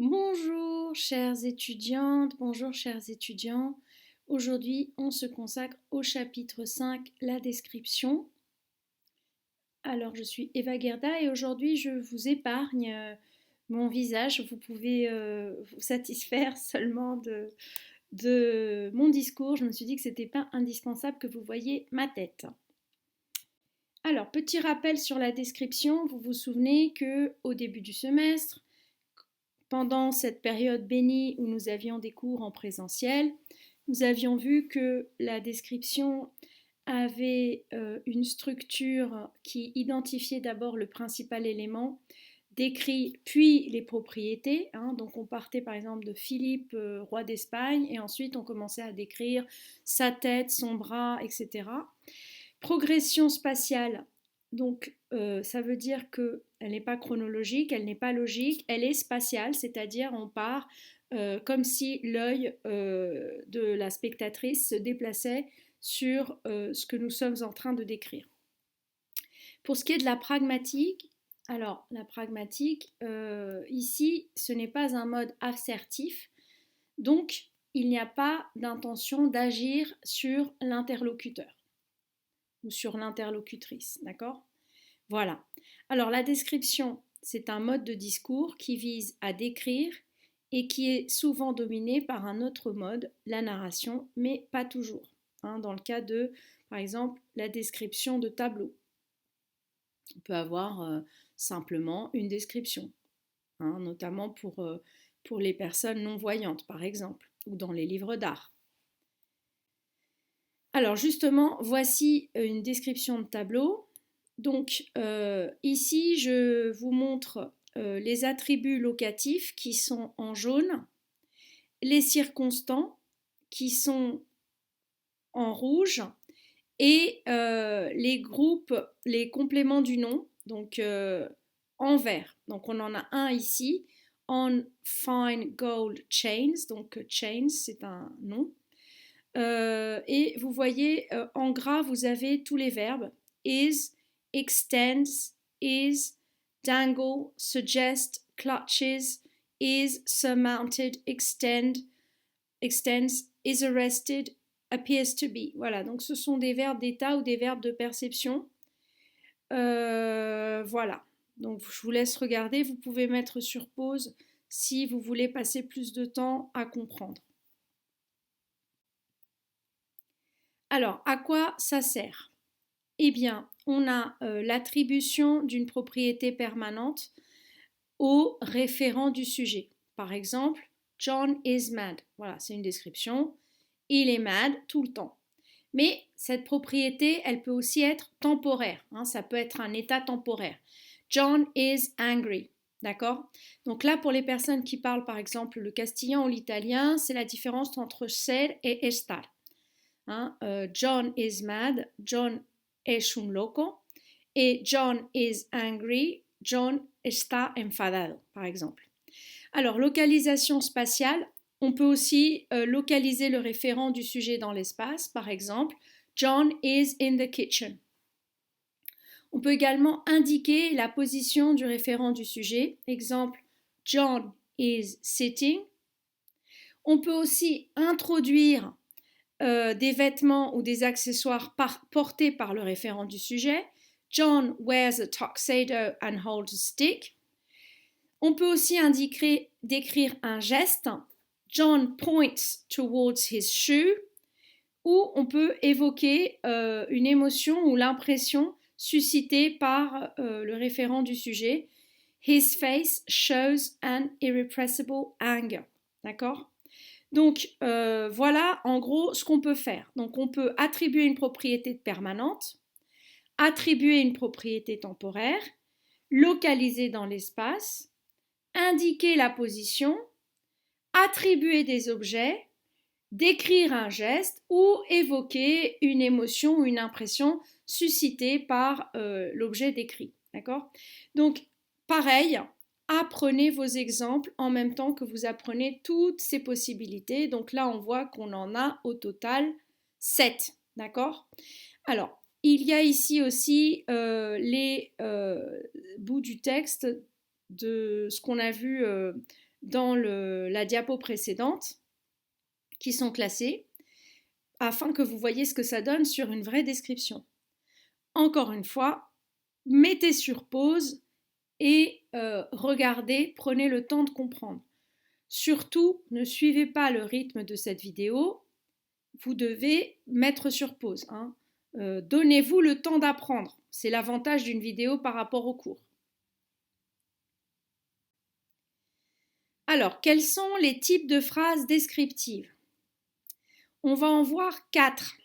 Bonjour chères étudiantes, bonjour chers étudiants. Aujourd'hui, on se consacre au chapitre 5, la description. Alors, je suis Eva Gerda et aujourd'hui, je vous épargne mon visage. Vous pouvez vous satisfaire seulement de mon discours. Je me suis dit que ce n'était pas indispensable que vous voyiez ma tête. Alors, petit rappel sur la description. Vous vous souvenez qu'au début du semestre, pendant cette période bénie où nous avions des cours en présentiel, nous avions vu que la description avait une structure qui identifiait d'abord le principal élément, décrit puis les propriétés. Donc on partait par exemple de Philippe, roi d'Espagne, et ensuite on commençait à décrire sa tête, son bras, etc. Progression spatiale, donc ça veut dire qu'elle n'est pas chronologique, elle n'est pas logique, elle est spatiale, c'est-à-dire on part comme si l'œil de la spectatrice se déplaçait sur ce que nous sommes en train de décrire. Pour ce qui est de la pragmatique, alors la pragmatique, ici, ce n'est pas un mode assertif, donc il n'y a pas d'intention d'agir sur l'interlocuteur ou sur l'interlocutrice, d'accord? Voilà. Alors la description, c'est un mode de discours qui vise à décrire et qui est souvent dominé par un autre mode, la narration, mais pas toujours. Dans le cas de, par exemple, la description de tableau. On peut avoir simplement une description, notamment pour les personnes non-voyantes, par exemple, ou dans les livres d'art. Alors justement, voici une description de tableau. Donc ici, je vous montre les attributs locatifs qui sont en jaune, les circonstants qui sont en rouge et les groupes, les compléments du nom, donc en vert. Donc on en a un ici, on fine gold chains, donc chains c'est un nom. Et vous voyez en gras, vous avez tous les verbes is, extends, is, dangle, suggest, clutches, is, surmounted, extends, is arrested, appears to be. Voilà, donc ce sont des verbes d'état ou des verbes de perception. Voilà, donc je vous laisse regarder. Vous pouvez mettre sur pause si vous voulez passer plus de temps à comprendre. Alors, à quoi ça sert? Eh bien, on a l'attribution d'une propriété permanente au référent du sujet. Par exemple, John is mad. Voilà, c'est une description. Il est mad tout le temps. Mais cette propriété, elle peut aussi être temporaire. Ça peut être un état temporaire. John is angry. D'accord? Donc là, pour les personnes qui parlent par exemple le castillan ou l'italien, c'est la différence entre ser et estar. John is mad, John es un loco, et John is angry, John está enfadado, par exemple. Alors, localisation spatiale, on peut aussi localiser le référent du sujet dans l'espace, par exemple, John is in the kitchen. On peut également indiquer la position du référent du sujet, exemple, John is sitting. On peut aussi introduire des vêtements ou des accessoires portés par le référent du sujet. John wears a tuxedo and holds a stick. On peut aussi décrire un geste. John points towards his shoe. Ou on peut évoquer une émotion ou l'impression suscitée par le référent du sujet. His face shows an irrepressible anger. D'accord? Donc voilà en gros ce qu'on peut faire. Donc on peut attribuer une propriété permanente, attribuer une propriété temporaire, localiser dans l'espace, indiquer la position, attribuer des objets, décrire un geste ou évoquer une émotion ou une impression suscitée par l'objet décrit. D'accord? Donc pareil, apprenez vos exemples en même temps que vous apprenez toutes ces possibilités. Donc là, on voit qu'on en a au total 7. D'accord? Alors, il y a ici aussi les bouts du texte de ce qu'on a vu dans la diapo précédente qui sont classés afin que vous voyez ce que ça donne sur une vraie description. Encore une fois, mettez sur pause et regardez, prenez le temps de comprendre. Surtout, ne suivez pas le rythme de cette vidéo, vous devez mettre sur pause. Donnez-vous le temps d'apprendre, c'est l'avantage d'une vidéo par rapport au cours. Alors, quels sont les types de phrases descriptives? On va en voir 4.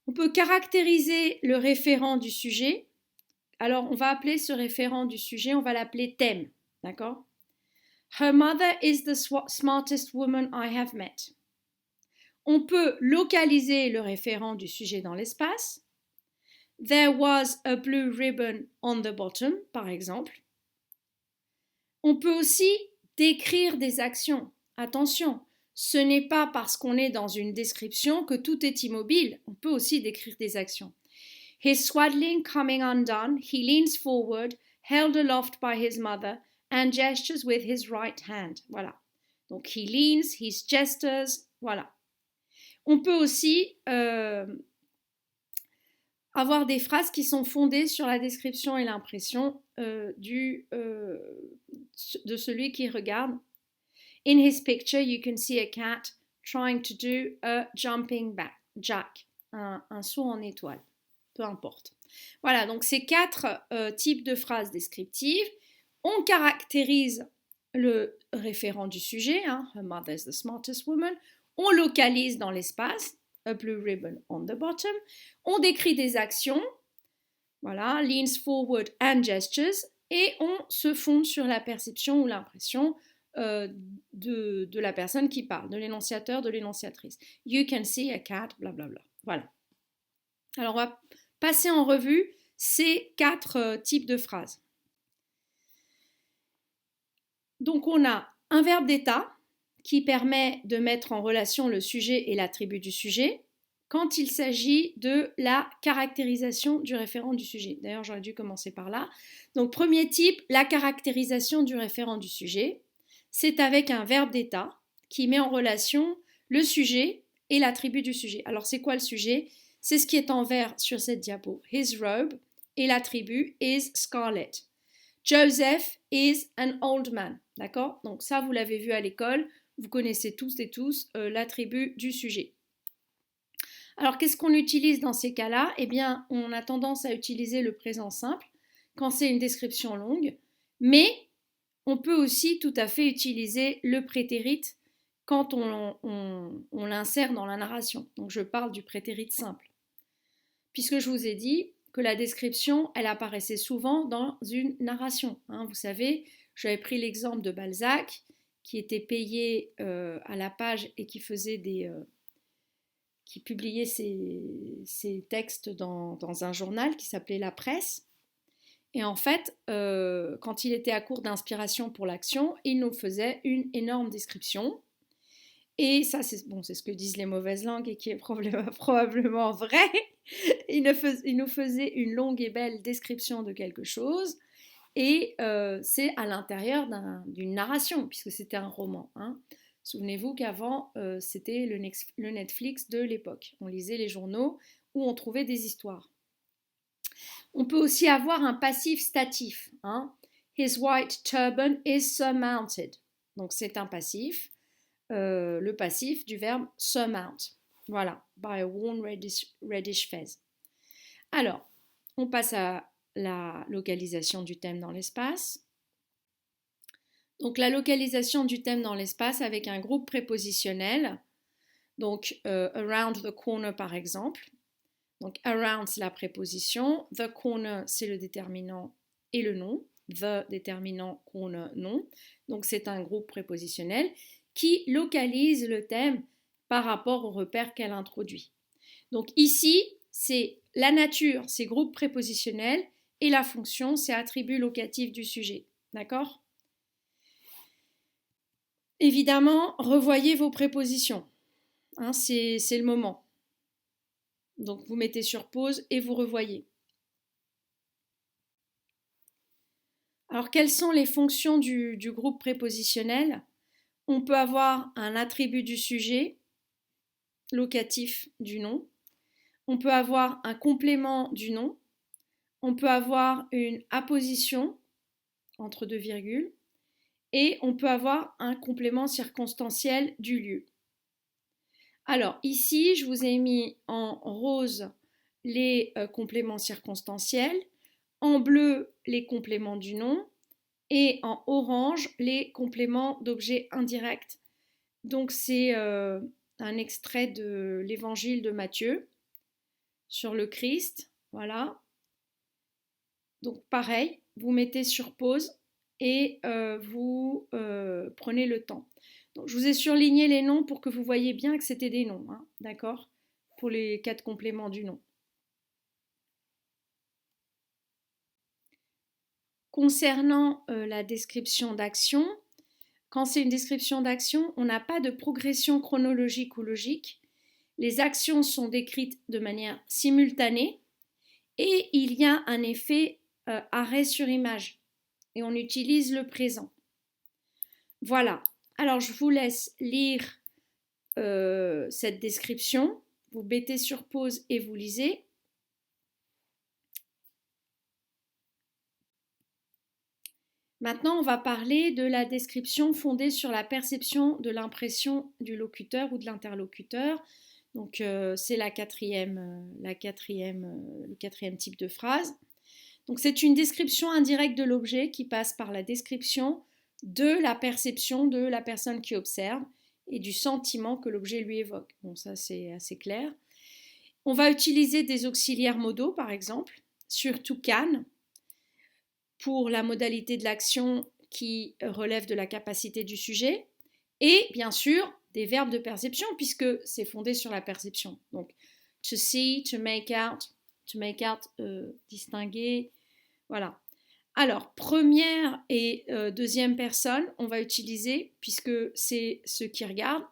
On peut caractériser le référent du sujet. Alors, on va appeler ce référent du sujet, on va l'appeler thème, d'accord? Her mother is the smartest woman I have met. On peut localiser le référent du sujet dans l'espace. There was a blue ribbon on the bottom, par exemple. On peut aussi décrire des actions. Attention, ce n'est pas parce qu'on est dans une description que tout est immobile. On peut aussi décrire des actions. His swaddling coming undone, he leans forward, held aloft by his mother, and gestures with his right hand. Voilà. Donc, he leans, he gestures, voilà. On peut aussi avoir des phrases qui sont fondées sur la description et l'impression de celui qui regarde. In his picture, you can see a cat trying to do a jumping jack, un saut en étoile, peu importe. Voilà, donc ces 4 types de phrases descriptives. On caractérise le référent du sujet, her mother is the smartest woman. On localise dans l'espace, a blue ribbon on the bottom. On décrit des actions, voilà, leans forward and gestures, et on se fonde sur la perception ou l'impression de la personne qui parle, de l'énonciateur, de l'énonciatrice. You can see a cat, blablabla. Voilà. Alors, on va passer en revue ces 4 types de phrases. Donc, on a un verbe d'état qui permet de mettre en relation le sujet et l'attribut du sujet quand il s'agit de la caractérisation du référent du sujet. D'ailleurs, j'aurais dû commencer par là. Donc, premier type, la caractérisation du référent du sujet. C'est avec un verbe d'état qui met en relation le sujet et l'attribut du sujet. Alors, c'est quoi le sujet? C'est ce qui est en vert sur cette diapo. His robe, et l'attribut is scarlet. Joseph is an old man. D'accord? Donc ça, vous l'avez vu à l'école. Vous connaissez tous et tous l'attribut du sujet. Alors, qu'est-ce qu'on utilise dans ces cas-là? Eh bien, on a tendance à utiliser le présent simple quand c'est une description longue, mais on peut aussi tout à fait utiliser le prétérit quand on l'insère dans la narration. Donc, je parle du prétérit simple. Puisque je vous ai dit que la description, elle apparaissait souvent dans une narration. Vous savez, j'avais pris l'exemple de Balzac, qui était payé à la page et qui faisait qui publiait ses textes dans un journal qui s'appelait La Presse. Et en fait, quand il était à court d'inspiration pour l'action, il nous faisait une énorme description. Et ça, c'est ce que disent les mauvaises langues et qui est probablement vrai. Il nous faisait une longue et belle description de quelque chose. Et c'est à l'intérieur d'une narration, puisque c'était un roman. Souvenez-vous qu'avant, c'était le Netflix de l'époque. On lisait les journaux où on trouvait des histoires. On peut aussi avoir un passif statif. His white turban is surmounted. Donc c'est un passif. Le passif du verbe surmount. Voilà, by a worn reddish fez. Alors, on passe à la localisation du thème dans l'espace. Donc, la localisation du thème dans l'espace avec un groupe prépositionnel. Donc, around the corner par exemple. Donc, around, c'est la préposition. The corner, c'est le déterminant et le nom. The déterminant, corner, nom. Donc, c'est un groupe prépositionnel qui localise le thème par rapport au repère qu'elle introduit. Donc ici, c'est la nature, c'est groupe prépositionnel, et la fonction, c'est attribut locatif du sujet. D'accord? Évidemment, revoyez vos prépositions. C'est le moment. Donc vous mettez sur pause et vous revoyez. Alors, quelles sont les fonctions du groupe prépositionnel? On peut avoir un attribut du sujet, locatif du nom. On peut avoir un complément du nom. On peut avoir une apposition entre deux virgules. Et on peut avoir un complément circonstanciel du lieu. Alors ici, je vous ai mis en rose les compléments circonstanciels, en bleu les compléments du nom et en orange les compléments d'objets indirects. Donc c'est un extrait de l'évangile de Matthieu sur le Christ. Voilà. Donc pareil, vous mettez sur pause et vous prenez le temps. Donc, je vous ai surligné les noms pour que vous voyez bien que c'était des noms, hein, d'accord? Pour les 4 compléments du nom. Concernant la description d'action, quand c'est une description d'action, on n'a pas de progression chronologique ou logique. Les actions sont décrites de manière simultanée et il y a un effet arrêt sur image et on utilise le présent. Voilà. Alors, je vous laisse lire cette description. Vous mettez sur pause et vous lisez. Maintenant, on va parler de la description fondée sur la perception de l'impression du locuteur ou de l'interlocuteur. Donc, c'est le quatrième type de phrase. Donc, c'est une description indirecte de l'objet qui passe par la description de la perception de la personne qui observe et du sentiment que l'objet lui évoque. Bon, ça, c'est assez clair. On va utiliser des auxiliaires modaux, par exemple, surtout can, pour la modalité de l'action qui relève de la capacité du sujet, et bien sûr des verbes de perception puisque c'est fondé sur la perception. Donc to see, to make out, distinguer, voilà. Alors première et deuxième personne, on va utiliser puisque c'est ceux qui regardent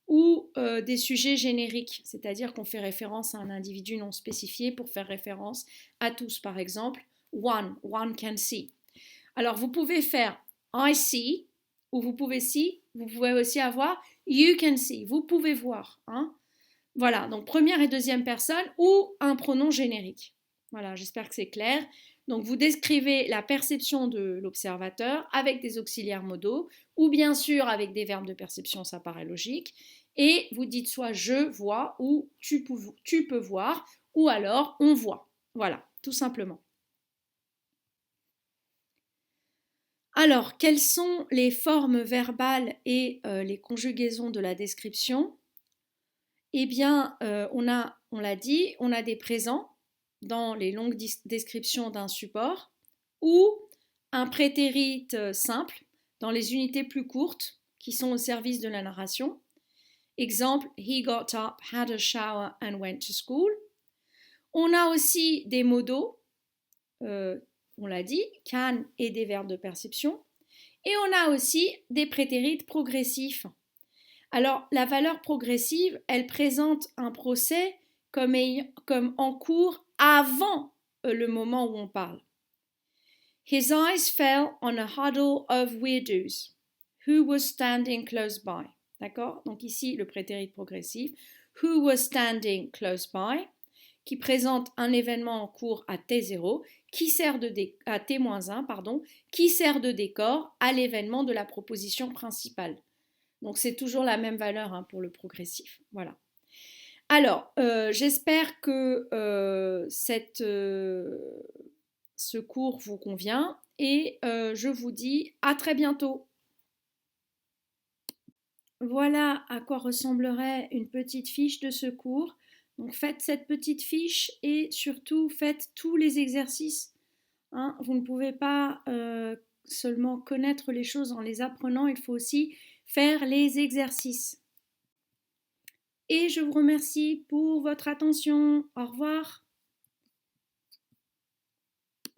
ou des sujets génériques, c'est-à-dire qu'on fait référence à un individu non spécifié pour faire référence à tous, par exemple. One can see. Alors, vous pouvez faire I see, ou vous pouvez aussi avoir you can see, vous pouvez voir. Hein. Voilà, donc première et deuxième personne ou un pronom générique. Voilà, j'espère que c'est clair. Donc, vous décrivez la perception de l'observateur avec des auxiliaires modaux ou bien sûr avec des verbes de perception, ça paraît logique. Et vous dites soit je vois ou tu peux voir ou alors on voit. Voilà, tout simplement. Alors, quelles sont les formes verbales et les conjugaisons de la description? Eh bien, on l'a dit, on a des présents dans les longues descriptions d'un support ou un prétérit simple dans les unités plus courtes qui sont au service de la narration. Exemple, he got up, had a shower and went to school. On a aussi des modaux, on l'a dit, can et des verbes de perception. Et on a aussi des prétérites progressifs. Alors, la valeur progressive, elle présente un procès comme en cours avant le moment où on parle. His eyes fell on a huddle of weirdos who was standing close by. D'accord? Donc ici, le prétérit progressif. Who was standing close by, qui présente un événement en cours à T0, à T-1, pardon, qui sert de décor à l'événement de la proposition principale. Donc c'est toujours la même valeur hein, pour le progressif. Voilà. Alors, j'espère que ce cours vous convient et je vous dis à très bientôt. Voilà à quoi ressemblerait une petite fiche de ce cours. Donc faites cette petite fiche et surtout faites tous les exercices. Hein. Vous ne pouvez pas seulement connaître les choses en les apprenant, il faut aussi faire les exercices. Et je vous remercie pour votre attention. Au revoir.